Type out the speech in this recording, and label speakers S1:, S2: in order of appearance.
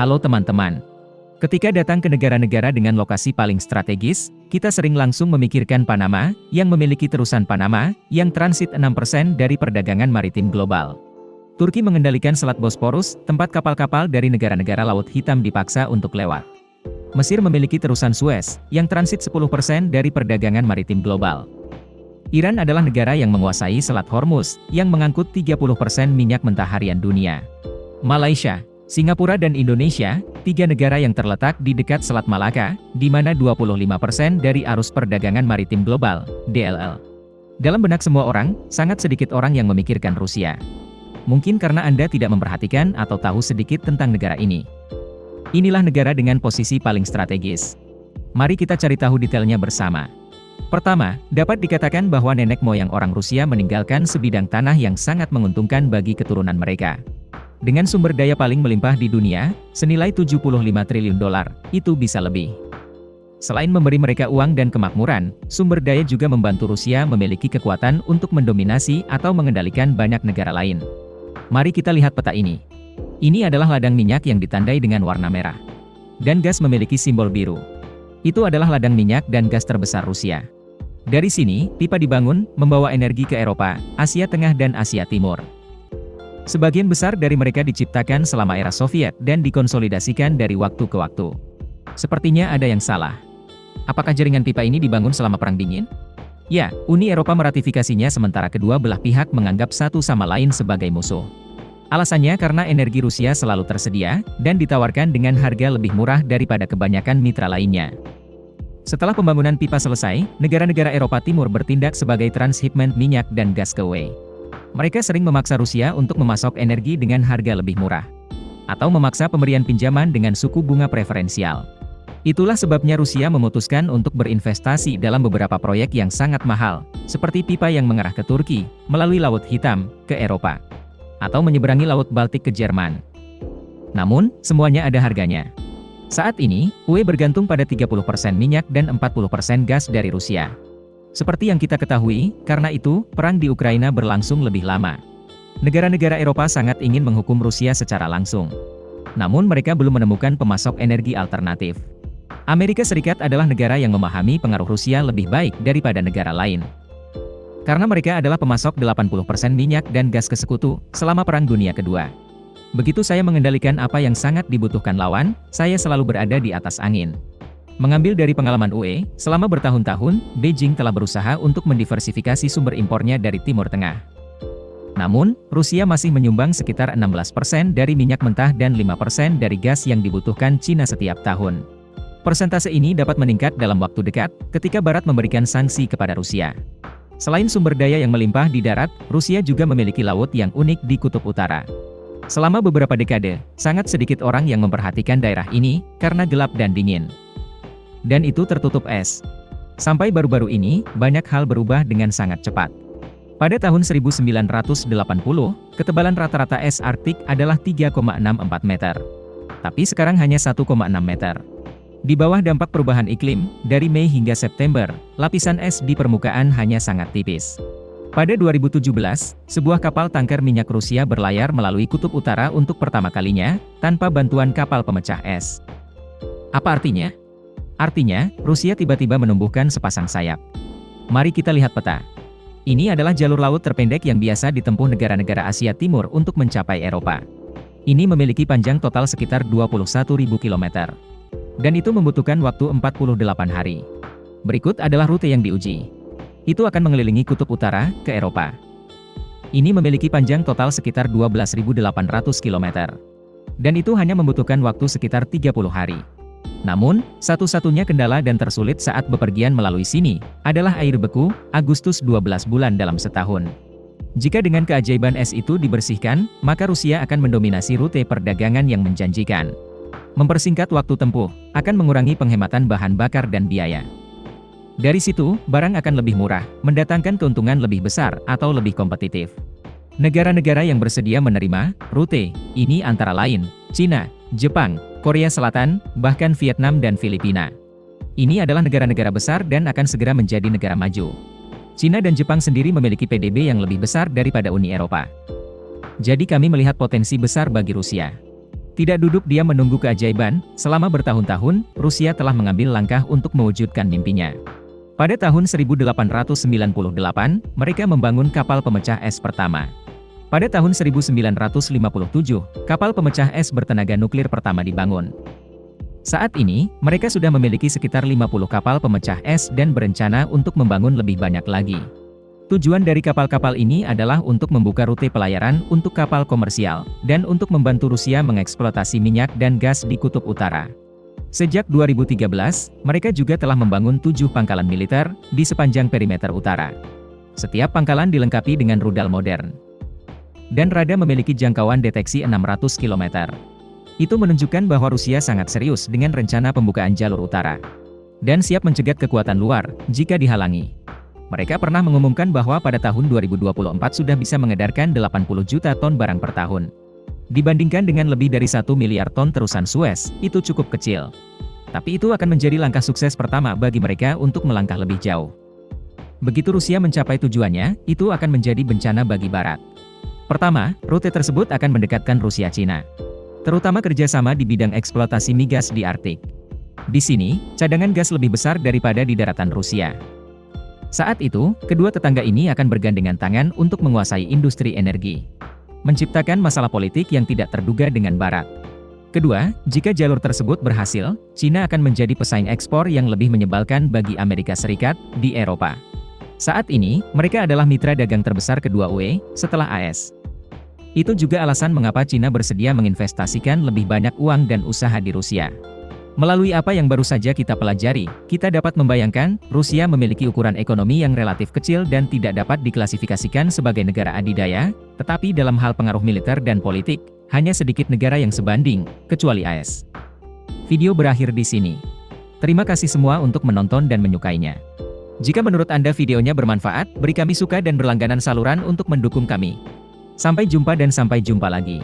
S1: Halo teman-teman. Ketika datang ke negara-negara dengan lokasi paling strategis, kita sering langsung memikirkan Panama, yang memiliki terusan Panama, yang transit 6% dari perdagangan maritim global. Turki mengendalikan Selat Bosporus, tempat kapal-kapal dari negara-negara Laut Hitam dipaksa untuk lewat. Mesir memiliki terusan Suez, yang transit 10% dari perdagangan maritim global. Iran adalah negara yang menguasai Selat Hormuz, yang mengangkut 30% minyak mentah harian dunia. Malaysia, Singapura dan Indonesia, tiga negara yang terletak di dekat Selat Malaka, di mana 25% dari arus perdagangan maritim global, DLL. Dalam benak semua orang, sangat sedikit orang yang memikirkan Rusia. Mungkin karena Anda tidak memperhatikan atau tahu sedikit tentang negara ini. Inilah negara dengan posisi paling strategis. Mari kita cari tahu detailnya bersama. Pertama, dapat dikatakan bahwa nenek moyang orang Rusia meninggalkan sebidang tanah yang sangat menguntungkan bagi keturunan mereka. Dengan sumber daya paling melimpah di dunia, senilai 75 triliun dolar, itu bisa lebih. Selain memberi mereka uang dan kemakmuran, sumber daya juga membantu Rusia memiliki kekuatan untuk mendominasi atau mengendalikan banyak negara lain. Mari kita lihat peta ini. Ini adalah ladang minyak yang ditandai dengan warna merah. Dan gas memiliki simbol biru. Itu adalah ladang minyak dan gas terbesar Rusia. Dari sini, pipa dibangun, membawa energi ke Eropa, Asia Tengah dan Asia Timur. Sebagian besar dari mereka diciptakan selama era Soviet dan dikonsolidasikan dari waktu ke waktu. Sepertinya ada yang salah. Apakah jaringan pipa ini dibangun selama Perang Dingin? Ya, Uni Eropa meratifikasinya sementara kedua belah pihak menganggap satu sama lain sebagai musuh. Alasannya karena energi Rusia selalu tersedia, dan ditawarkan dengan harga lebih murah daripada kebanyakan mitra lainnya. Setelah pembangunan pipa selesai, negara-negara Eropa Timur bertindak sebagai transhipment minyak dan gas ke UE. Mereka sering memaksa Rusia untuk memasok energi dengan harga lebih murah. Atau memaksa pemberian pinjaman dengan suku bunga preferensial. Itulah sebabnya Rusia memutuskan untuk berinvestasi dalam beberapa proyek yang sangat mahal, seperti pipa yang mengarah ke Turki, melalui Laut Hitam, ke Eropa. Atau menyeberangi Laut Baltik ke Jerman. Namun, semuanya ada harganya. Saat ini, UE bergantung pada 30% minyak dan 40% gas dari Rusia. Seperti yang kita ketahui, karena itu, perang di Ukraina berlangsung lebih lama. Negara-negara Eropa sangat ingin menghukum Rusia secara langsung. Namun mereka belum menemukan pemasok energi alternatif. Amerika Serikat adalah negara yang memahami pengaruh Rusia lebih baik daripada negara lain. Karena mereka adalah pemasok 80% minyak dan gas ke sekutu, selama Perang Dunia Kedua. Begitu saya mengendalikan apa yang sangat dibutuhkan lawan, saya selalu berada di atas angin. Mengambil dari pengalaman UE, selama bertahun-tahun, Beijing telah berusaha untuk mendiversifikasi sumber impornya dari Timur Tengah. Namun, Rusia masih menyumbang sekitar 16% dari minyak mentah dan 5% dari gas yang dibutuhkan Cina setiap tahun. Persentase ini dapat meningkat dalam waktu dekat, ketika Barat memberikan sanksi kepada Rusia. Selain sumber daya yang melimpah di darat, Rusia juga memiliki laut yang unik di Kutub Utara. Selama beberapa dekade, sangat sedikit orang yang memperhatikan daerah ini, karena gelap dan dingin. Dan itu tertutup es. Sampai baru-baru ini, banyak hal berubah dengan sangat cepat. Pada tahun 1980, ketebalan rata-rata es Arktik adalah 3,64 meter. Tapi sekarang hanya 1,6 meter. Di bawah dampak perubahan iklim, dari Mei hingga September, lapisan es di permukaan hanya sangat tipis. Pada 2017, sebuah kapal tanker minyak Rusia berlayar melalui Kutub Utara untuk pertama kalinya, tanpa bantuan kapal pemecah es. Apa artinya? Artinya, Rusia tiba-tiba menumbuhkan sepasang sayap. Mari kita lihat peta. Ini adalah jalur laut terpendek yang biasa ditempuh negara-negara Asia Timur untuk mencapai Eropa. Ini memiliki panjang total sekitar 21.000 km. Dan itu membutuhkan waktu 48 hari. Berikut adalah rute yang diuji. Itu akan mengelilingi Kutub Utara, ke Eropa. Ini memiliki panjang total sekitar 12.800 km. Dan itu hanya membutuhkan waktu sekitar 30 hari. Namun, satu-satunya kendala dan tersulit saat bepergian melalui sini, adalah air beku, Agustus 12 bulan dalam setahun. Jika dengan keajaiban es itu dibersihkan, maka Rusia akan mendominasi rute perdagangan yang menjanjikan. Mempersingkat waktu tempuh, akan mengurangi penghematan bahan bakar dan biaya. Dari situ, barang akan lebih murah, mendatangkan keuntungan lebih besar atau lebih kompetitif. Negara-negara yang bersedia menerima rute ini antara lain Cina, Jepang, Korea Selatan, bahkan Vietnam dan Filipina. Ini adalah negara-negara besar dan akan segera menjadi negara maju. Cina dan Jepang sendiri memiliki PDB yang lebih besar daripada Uni Eropa. Jadi kami melihat potensi besar bagi Rusia. Tidak duduk diam menunggu keajaiban, selama bertahun-tahun, Rusia telah mengambil langkah untuk mewujudkan mimpinya. Pada tahun 1898, mereka membangun kapal pemecah es pertama. Pada tahun 1957, kapal pemecah es bertenaga nuklir pertama dibangun. Saat ini, mereka sudah memiliki sekitar 50 kapal pemecah es dan berencana untuk membangun lebih banyak lagi. Tujuan dari kapal-kapal ini adalah untuk membuka rute pelayaran untuk kapal komersial, dan untuk membantu Rusia mengeksploitasi minyak dan gas di Kutub Utara. Sejak 2013, mereka juga telah membangun 7 pangkalan militer di sepanjang perimeter utara. Setiap pangkalan dilengkapi dengan rudal modern. Dan radar memiliki jangkauan deteksi 600 km. Itu menunjukkan bahwa Rusia sangat serius dengan rencana pembukaan jalur utara. Dan siap mencegat kekuatan luar, jika dihalangi. Mereka pernah mengumumkan bahwa pada tahun 2024 sudah bisa mengedarkan 80 juta ton barang per tahun. Dibandingkan dengan lebih dari 1 miliar ton terusan Suez, itu cukup kecil. Tapi itu akan menjadi langkah sukses pertama bagi mereka untuk melangkah lebih jauh. Begitu Rusia mencapai tujuannya, itu akan menjadi bencana bagi Barat. Pertama, rute tersebut akan mendekatkan Rusia-Cina. Terutama kerjasama di bidang eksploitasi migas di Arktik. Di sini, cadangan gas lebih besar daripada di daratan Rusia. Saat itu, kedua tetangga ini akan bergandengan tangan untuk menguasai industri energi. Menciptakan masalah politik yang tidak terduga dengan Barat. Kedua, jika jalur tersebut berhasil, Cina akan menjadi pesaing ekspor yang lebih menyebalkan bagi Amerika Serikat di Eropa. Saat ini, mereka adalah mitra dagang terbesar kedua UE, setelah AS. Itu juga alasan mengapa Cina bersedia menginvestasikan lebih banyak uang dan usaha di Rusia. Melalui apa yang baru saja kita pelajari, kita dapat membayangkan, Rusia memiliki ukuran ekonomi yang relatif kecil dan tidak dapat diklasifikasikan sebagai negara adidaya, tetapi dalam hal pengaruh militer dan politik, hanya sedikit negara yang sebanding, kecuali AS. Video berakhir di sini. Terima kasih semua untuk menonton dan menyukainya. Jika menurut Anda videonya bermanfaat, beri kami suka dan berlangganan saluran untuk mendukung kami. Sampai jumpa dan sampai jumpa lagi.